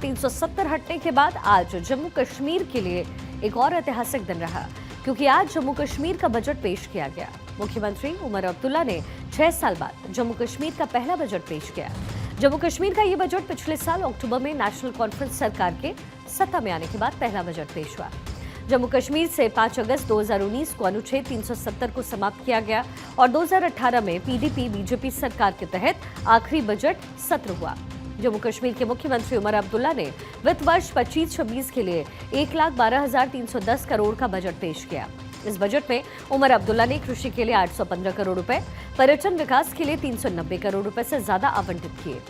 370 हटने के बाद आज जम्मू कश्मीर के लिए एक और ऐतिहासिक दिन रहा, क्योंकि आज जम्मू कश्मीर का बजट पेश किया गया। मुख्यमंत्री उमर अब्दुल्ला ने 6 साल बाद जम्मू कश्मीर का पहला बजट पेश किया। जम्मू कश्मीर का ये बजट पिछले साल अक्टूबर में नेशनल कॉन्फ्रेंस सरकार के सत्ता में आने के बाद पहला बजट पेश हुआ। जम्मू कश्मीर से 5 अगस्त 2019 को अनुच्छेद 370 को समाप्त किया गया और 2018 में पीडीपी बीजेपी सरकार के तहत आखिरी बजट सत्र हुआ। जम्मू कश्मीर के मुख्यमंत्री उमर अब्दुल्ला ने वित्त वर्ष 25-26 के लिए 1,12,310 करोड़ का बजट पेश किया। इस बजट में उमर अब्दुल्ला ने कृषि के लिए 815 करोड़ रुपए, पर्यटन विकास के लिए 390 करोड़ रुपए से ज्यादा आवंटित किए।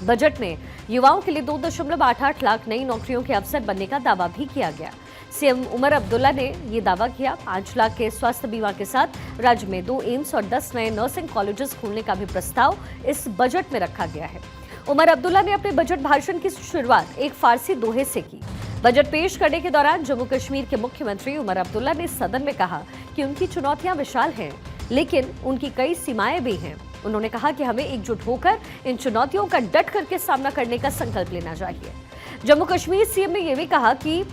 बजट में युवाओं के लिए 2.88 लाख नई नौकरियों के अवसर बनने का दावा भी किया गया। सीएम उमर अब्दुल्ला ने ये दावा किया 5 लाख के स्वास्थ्य बीमा के साथ राज्य में 2 एम्स और 10 नए नर्सिंग कॉलेजेस खोलने का भी प्रस्ताव इस बजट में रखा गया है। उमर अब्दुल्ला ने अपने बजट भाषण की शुरुआत एक फारसी दोहे से की। बजट पेश करने के दौरान जम्मू कश्मीर के मुख्यमंत्री उमर अब्दुल्ला ने सदन में कहा कि उनकी चुनौतियां विशाल हैं, लेकिन उनकी कई सीमाएं भी हैं। उन्होंने कहा कि हमें एकजुट होकर इन चुनौतियों का डट करके सामना करने का संकल्प लेना चाहिए। जम्मू कश्मीर सीएम ने यह भी कहा कि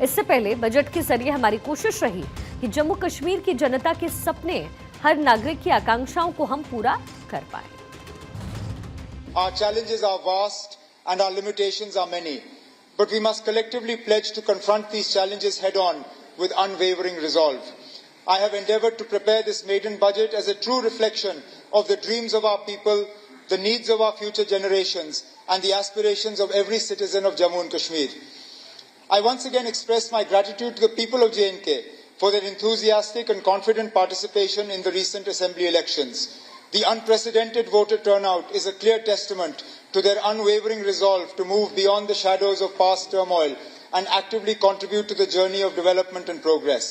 इससे पहले बजट के जरिए हमारी कोशिश रही कि जम्मू कश्मीर की जनता के सपने, हर नागरिक की आकांक्षाओं को हम पूरा कर पाए। Our challenges are vast and our limitations are many, but we must collectively pledge to confront these challenges head-on with unwavering resolve. I have endeavoured to prepare this maiden budget as a true reflection of the dreams of our people, the needs of our future generations, and the aspirations of every citizen of Jammu and Kashmir. I once again express my gratitude to the people of J&K for their enthusiastic and confident participation in the recent assembly elections. The unprecedented voter turnout is a clear testament to their unwavering resolve to move beyond the shadows of past turmoil and actively contribute to the journey of development and progress.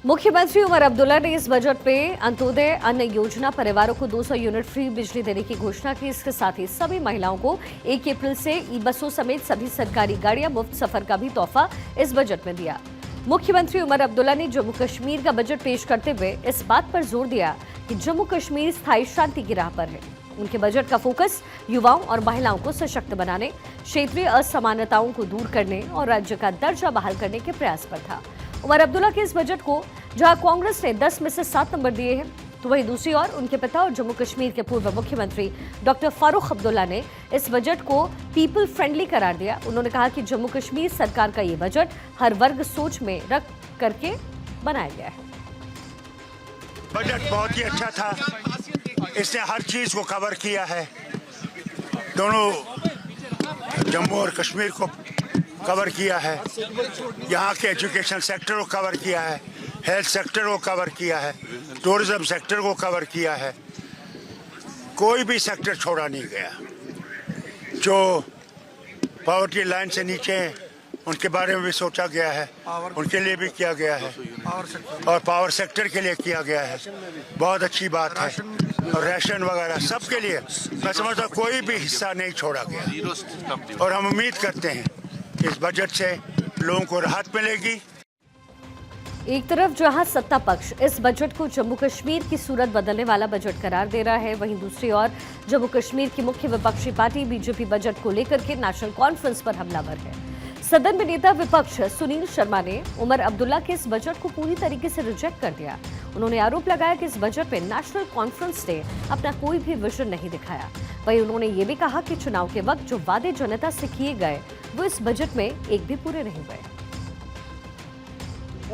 मुख्यमंत्री उमर अब्दुल्ला ने इस budget में अंत्योदय अन्न योजना परिवारों को 200 unit free बिजली देने की घोषणा की। इसके साथ ही सभी महिलाओं को 1 अप्रैल से ई बसों समेत सभी सरकारी गाड़ियां मुफ्त सफर का भी तोहफा इस बजट में दिया। मुख्यमंत्री उमर अब्दुल्ला ने जम्मू कश्मीर का बजट पेश करते हुए इस बात पर जोर दिया कि जम्मू कश्मीर स्थायी शांति की राह पर है। उनके बजट का फोकस युवाओं और महिलाओं को सशक्त बनाने, क्षेत्रीय असमानताओं को दूर करने और राज्य का दर्जा बहाल करने के प्रयास पर था। उमर अब्दुल्ला के इस बजट को जहां कांग्रेस ने 10 में से 7 नंबर दिए हैं, तो वहीं दूसरी ओर उनके पिता और जम्मू कश्मीर के पूर्व मुख्यमंत्री डॉक्टर फारूक अब्दुल्ला ने इस बजट को पीपल फ्रेंडली करार दिया। उन्होंने कहा कि जम्मू कश्मीर सरकार का ये बजट हर वर्ग सोच में रख करके बनाया गया है। बजट बहुत ही अच्छा था, इसने हर चीज को कवर किया है, दोनों जम्मू और कश्मीर को कवर किया है, यहाँ के एजुकेशन सेक्टर को कवर किया है, हेल्थ सेक्टर को कवर किया है, टूरिज्म सेक्टर को कवर किया है, कोई भी सेक्टर छोड़ा नहीं गया। जो पॉवर्टी लाइन से नीचे हैं उनके बारे में भी सोचा गया है, उनके लिए भी किया गया है और पावर सेक्टर के लिए किया गया है। बहुत अच्छी बात है। और राशन वगैरह सबके लिए मैं समझता हूँ कोई भी हिस्सा नहीं छोड़ा गया और हम उम्मीद करते हैं इस बजट से लोगों को राहत मिलेगी। एक तरफ जहां सत्ता पक्ष इस बजट को जम्मू कश्मीर की सूरत बदलने वाला बजट करार दे रहा है, वहीं दूसरी ओर जम्मू कश्मीर की मुख्य विपक्षी पार्टी बीजेपी बजट को लेकर के नेशनल कॉन्फ्रेंस पर हमलावर है। सदन में नेता विपक्ष सुनील शर्मा ने उमर अब्दुल्ला के इस बजट को पूरी तरीके से रिजेक्ट कर दिया। उन्होंने आरोप लगाया कि इस बजट में नेशनल कॉन्फ्रेंस ने अपना कोई भी विजन नहीं दिखाया। वहीं उन्होंने ये भी कहा कि चुनाव के वक्त जो वादे जनता से किए गए वो इस बजट में एक भी पूरे नहीं हुए।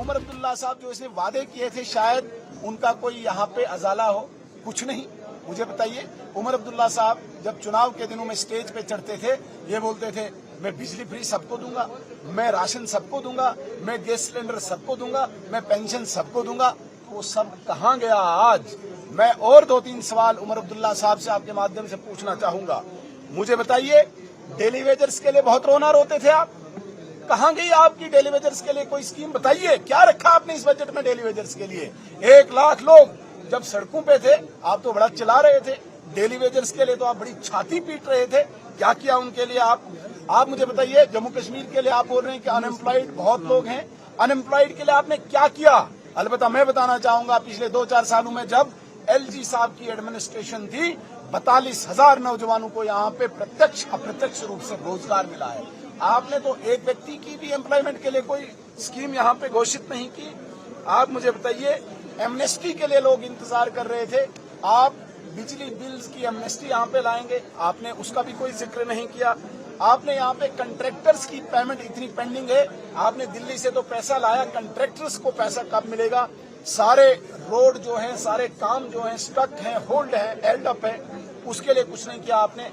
उमर अब्दुल्ला साहब जो इसने वादे किए थे शायद उनका कोई यहाँ पे अजाला हो, कुछ नहीं। मुझे बताइए, उमर अब्दुल्ला साहब जब चुनाव के दिनों में स्टेज पे चढ़ते थे ये बोलते थे मैं बिजली फ्री सबको दूंगा, मैं राशन सबको दूंगा, मैं गैस सिलेंडर सबको दूंगा, मैं पेंशन सबको दूंगा। वो सब कहाँ गया आज? मैं और 2-3 सवाल उमर अब्दुल्ला साहब से आपके माध्यम से पूछना चाहूंगा। मुझे बताइए, डेली वेजर्स के लिए बहुत रोना रोते थे आप, कहाँ गई आपकी डेली वेजर्स के लिए कोई स्कीम? बताइए क्या रखा आपने इस बजट में डेली वेजर्स के लिए? 1 लाख लोग जब सड़कों पे थे आप तो बड़ा चिल्ला रहे थे, डेली वेजर्स के लिए तो आप बड़ी छाती पीट रहे थे। क्या किया उनके लिए आप मुझे बताइए। जम्मू कश्मीर के लिए आप बोल रहे हैं कि अनएम्प्लॉयड बहुत लोग हैं, अनएम्प्लॉयड के लिए आपने क्या किया? अलबत्ता मैं बताना चाहूंगा पिछले 2-4 सालों में जब एलजी साहब की एडमिनिस्ट्रेशन थी 42,000 नौजवानों को यहाँ पे प्रत्यक्ष अप्रत्यक्ष रूप से रोजगार मिला है। आपने तो एक व्यक्ति की भी एम्प्लॉयमेंट के लिए कोई स्कीम यहाँ पे घोषित नहीं की। आप मुझे बताइए, एमनेस्टी के लिए लोग इंतजार कर रहे थे, आप बिजली बिल्स की एमनेस्टी यहाँ पे लाएंगे, आपने उसका भी कोई जिक्र नहीं किया। आपने यहाँ पे कंट्रैक्टर्स की पेमेंट इतनी पेंडिंग है, आपने दिल्ली से तो पैसा लाया, कंट्रैक्टर्स को पैसा कब मिलेगा? सारे रोड जो हैं, सारे काम जो हैं स्टक हैं, होल्ड है, हेल्ड अप है, उसके लिए कुछ नहीं किया आपने।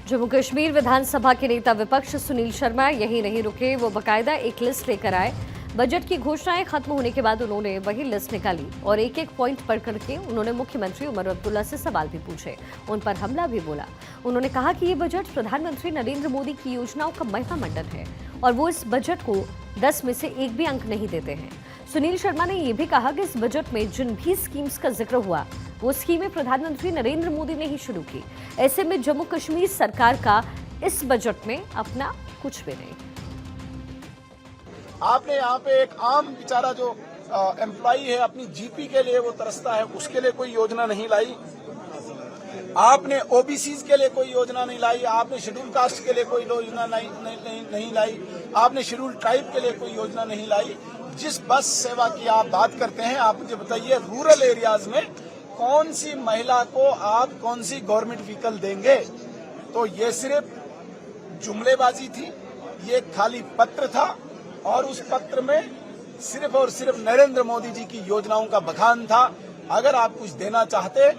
जम्मू कश्मीर विधानसभा के नेता विपक्ष सुनील शर्मा यही नहीं रुके, वो बकायदा एक लिस्ट लेकर आए। बजट की घोषणाएं खत्म होने के बाद उन्होंने वही लिस्ट निकाली और एक एक पॉइंट पढ़ करके उन्होंने मुख्यमंत्री उमर अब्दुल्ला से सवाल भी पूछे, उन पर हमला भी बोला। उन्होंने कहा कि ये बजट प्रधानमंत्री नरेंद्र मोदी की योजनाओं का महिमामंडन है और वो इस बजट को 10 में से एक भी अंक नहीं देते हैं। सुनील शर्मा ने यह भी कहा कि इस बजट में जिन भी स्कीम्स का जिक्र हुआ वो स्कीमें प्रधानमंत्री नरेंद्र मोदी ने ही शुरू की। ऐसे में जम्मू कश्मीर सरकार का इस बजट में अपना कुछ भी नहीं। आपने यहाँ पे एक आम बेचारा जो एम्प्लॉई है, अपनी जीपी के लिए वो तरसता है, उसके लिए कोई योजना नहीं लाई। आपने ओबीसीज के लिए कोई योजना नहीं लाई, आपने शेड्यूल कास्ट के लिए कोई योजना नहीं लाई, आपने शेड्यूल ट्राइब के लिए कोई योजना नहीं लाई। जिस बस सेवा की आप बात करते हैं, आप मुझे बताइए, रूरल एरियाज में कौन सी महिला को आप कौन सी गवर्नमेंट व्हीकल देंगे? तो ये सिर्फ जुमलेबाजी थी, ये खाली पत्र था और उस पत्र में सिर्फ और सिर्फ नरेंद्र मोदी जी की योजनाओं का बखान था। अगर आप कुछ देना चाहते,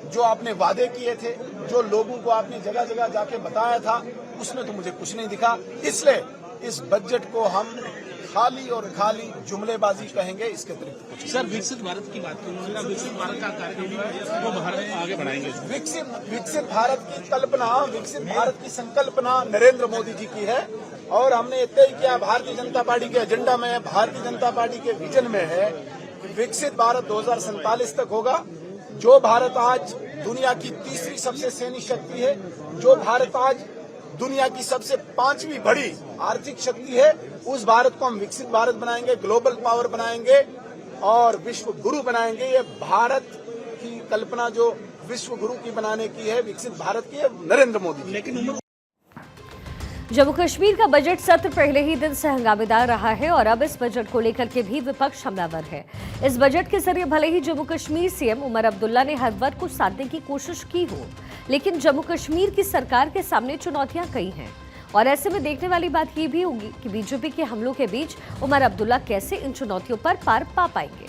जो आपने वादे किए थे, जो लोगों को आपने जगह जगह जाके बताया था, उसमें तो मुझे कुछ नहीं दिखा। इसलिए इस बजट को हम खाली और खाली जुमलेबाजी कहेंगे, इसके अतिरिक्त कुछ। सर, विकसित भारत की बात करूँ, विकसित भारत का कार्यक्रम वो भारत आगे बढ़ाएंगे। विकसित भारत की कल्पना, विकसित भारत की संकल्पना नरेंद्र मोदी जी की है और हमने तय किया, भारतीय जनता पार्टी के एजेंडा में है, भारतीय जनता पार्टी के विजन में है कि विकसित भारत 2047 तक होगा। जो भारत आज दुनिया की तीसरी सबसे सैन्य शक्ति है, जो भारत आज दुनिया की सबसे 5वीं बड़ी आर्थिक शक्ति है, उस भारत को हम विकसित भारत बनाएंगे, ग्लोबल पावर बनाएंगे और विश्व गुरु बनाएंगे। ये भारत की कल्पना जो विश्व गुरु की बनाने की है, विकसित भारत की है, नरेंद्र मोदी। लेकिन जम्मू कश्मीर का बजट सत्र पहले ही दिन से हंगामेदार रहा है और अब इस बजट को लेकर के भी विपक्ष हमलावर है। इस बजट के जरिए भले ही जम्मू कश्मीर सीएम उमर अब्दुल्ला ने हर वर्ग को साधने की कोशिश की हो, लेकिन जम्मू कश्मीर की सरकार के सामने चुनौतियां कई हैं और ऐसे में देखने वाली बात यह भी होगी कि बीजेपी के हमलों के बीच उमर अब्दुल्ला कैसे इन चुनौतियों पर पार पा पाएंगे।